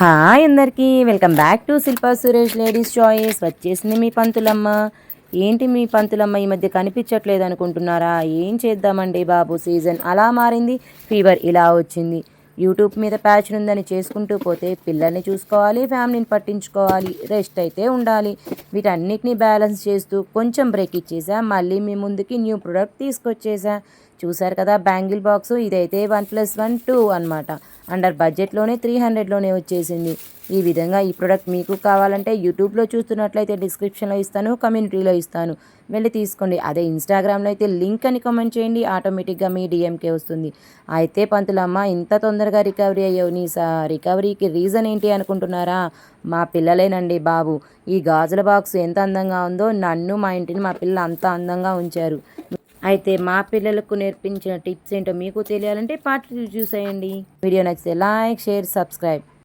Hi అందరికీ welcome back to Shilpa Suresh ladies choice. వచ్చేసింది మీ పంతులమ్మ. ఏంటి మీ పంతులమ్మ ఈ మధ్య కనిపించట్లేదు అనుకుంటున్నారా? ఏం చేద్దామండి బాబు, సీజన్ అలా మారింది, ఫీవర్ ఇలా వచ్చింది. యూట్యూబ్ మీద ప్యాషన్ ఉందని చేసుకుంటూ పోతే పిల్లల్ని చూసుకోవాలి, ఫ్యామిలీని పట్టించుకోవాలి, రెస్ట్ అయితే ఉండాలి. వీటన్నిటిని బ్యాలెన్స్ చేస్తూ కొంచెం బ్రేక్ ఇచ్చేసా, మళ్ళీ మీ ముందుకి న్యూ ప్రోడక్ట్ తీసుకొచ్చేసా. చూసారు కదా బ్యాంగిల్ బాక్సు, ఇదైతే 1+1 2 అనమాట. అండర్ బడ్జెట్లోనే 300లోనే వచ్చేసింది. ఈ విధంగా ఈ ప్రోడక్ట్ మీకు కావాలంటే యూట్యూబ్లో చూస్తున్నట్లయితే డిస్క్రిప్షన్లో ఇస్తాను, కమ్యూనిటీలో ఇస్తాను, వెళ్ళి తీసుకోండి. అదే ఇన్స్టాగ్రామ్లో అయితే లింక్ అని కామెంట్ చేయండి, ఆటోమేటిక్గా మీ డిఎంకే వస్తుంది. అయితే పంతులమ్మ, ఇంత తొందరగా రికవరీ అయ్యావు, నీ రికవరీకి రీజన్ ఏంటి అనుకుంటున్నారా? మా పిల్లలేనండి బాబు. ఈ గాజుల బాక్స్ ఎంత అందంగా ఉందో, నన్ను మా ఇంటిని మా పిల్లలు అంత అందంగా ఉంచారు. అయితే మా పిల్లలకు నేర్పించిన టిప్స్ ఏంటో మీకు తెలియాలంటే పార్ట్ 2 చూసేయండి. వీడియో నచ్చితే లైక్, షేర్, సబ్స్క్రైబ్.